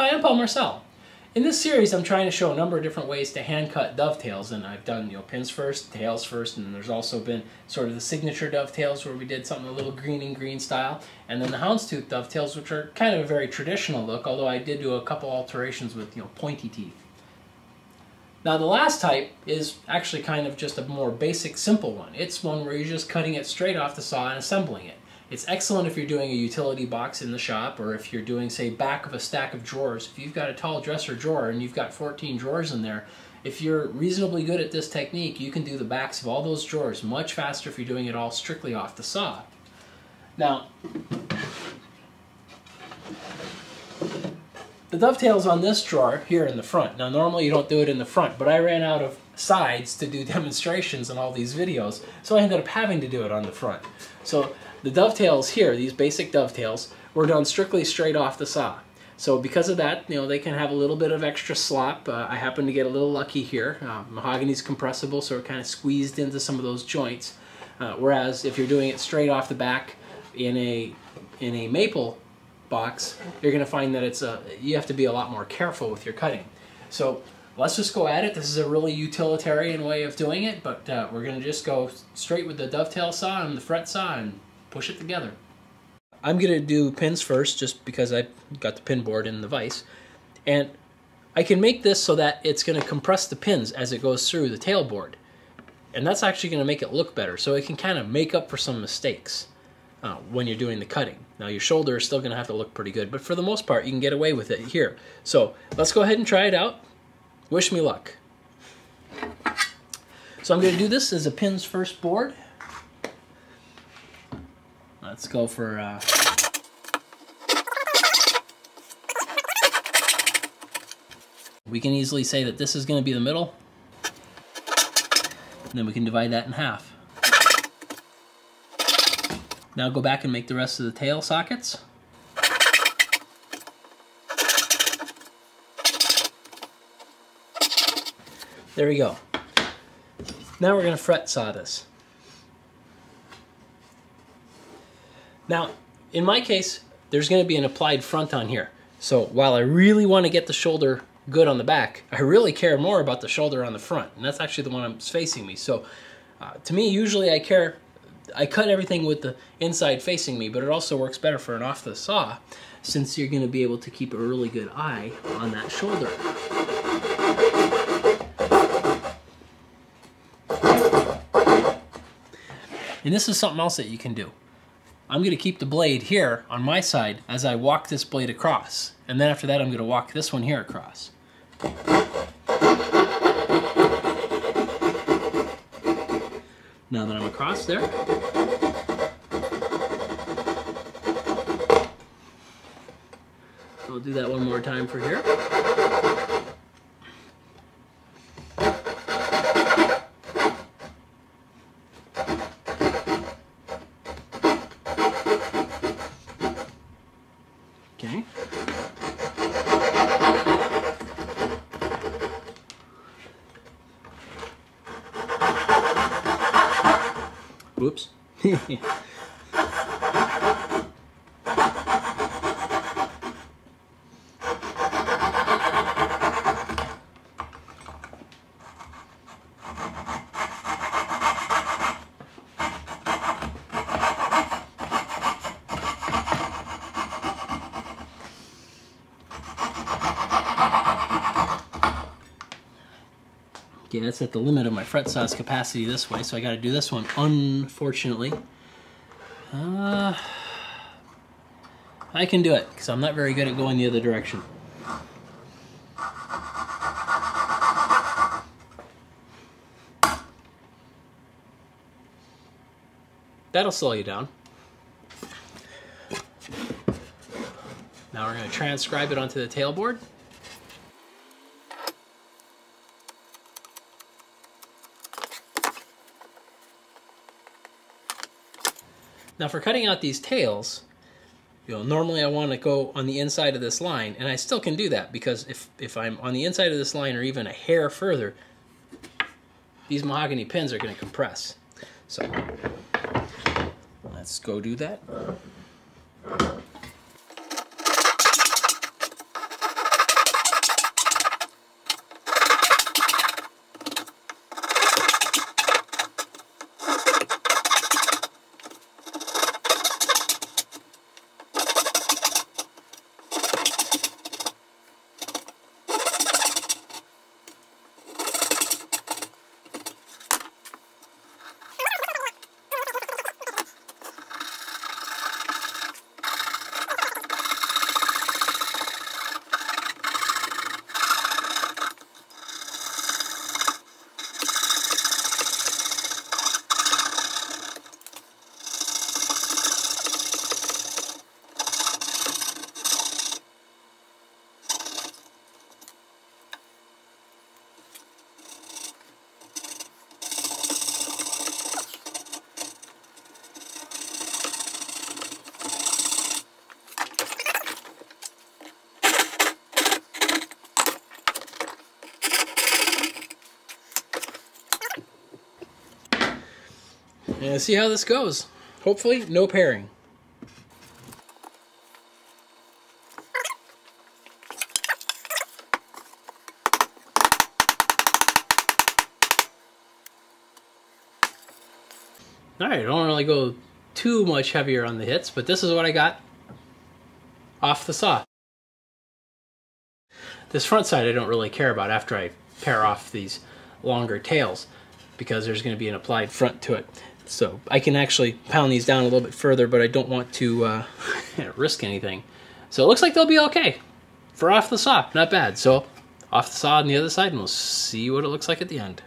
Hi, I'm Paul Marcel. In this series, I'm trying to show a number of different ways to hand cut dovetails, and I've done pins first, tails first, and there's also been sort of the signature dovetails where we did something a little green and green style, and then the houndstooth dovetails, which are kind of a very traditional look, although I did do a couple alterations with pointy teeth. Now the last type is actually kind of just a more basic, simple one. It's one where you're just cutting it straight off the saw and assembling it. It's excellent if you're doing a utility box in the shop, or if you're doing, say, back of a stack of drawers. If you've got a tall dresser drawer and you've got 14 drawers in there, if you're reasonably good at this technique, you can do the backs of all those drawers much faster if you're doing it all strictly off the saw. Now, the dovetail's on this drawer here in the front. Now normally you don't do it in the front, but I ran out of sides to do demonstrations in all these videos, so I ended up having to do it on the front. So the dovetails here, these basic dovetails, were done strictly straight off the saw. So because of that, they can have a little bit of extra slop. I happen to get a little lucky here. Mahogany's compressible, so it kind of squeezed into some of those joints. Whereas if you're doing it straight off the back in a maple box, you're going to find that you have to be a lot more careful with your cutting. So let's just go at it. This is a really utilitarian way of doing it, but we're going to just go straight with the dovetail saw and the fret saw and push it together. I'm going to do pins first just because I've got the pin board in the vise, and I can make this so that it's going to compress the pins as it goes through the tail board, and that's actually going to make it look better, so it can kind of make up for some mistakes when you're doing the cutting. Now your shoulder is still going to have to look pretty good, but for the most part you can get away with it here. So let's go ahead and try it out. Wish me luck. So I'm going to do this as a pins first board. Let's go for we can easily say that this is going to be the middle, and then we can divide that in half. Now go back and make the rest of the tail sockets. There we go. Now we're going to fret saw this. Now, in my case, there's going to be an applied front on here. So while I really want to get the shoulder good on the back, I really care more about the shoulder on the front, and that's actually the one that's facing me. So to me, usually I cut everything with the inside facing me, but it also works better for an off the saw, since you're going to be able to keep a really good eye on that shoulder. And this is something else that you can do. I'm going to keep the blade here on my side as I walk this blade across. And then after that, I'm going to walk this one here across. Now that I'm across there, I'll do that one more time for here. Okay. Whoops. Okay, that's at the limit of my fret saw's capacity this way, so I got to do this one, unfortunately. I can do it, because I'm not very good at going the other direction. That'll slow you down. Now we're going to transcribe it onto the tail board. Now for cutting out these tails, normally I want to go on the inside of this line, and I still can do that, because if I'm on the inside of this line or even a hair further, these mahogany pins are going to compress. So let's go do that. And see how this goes. Hopefully, no pairing. Alright, I don't really go too much heavier on the hits, but this is what I got off the saw. This front side I don't really care about after I pair off these longer tails, because there's going to be an applied front to it. So I can actually pound these down a little bit further, but I don't want to risk anything. So it looks like they'll be okay for off the saw. Not bad. So off the saw on the other side, and we'll see what it looks like at the end.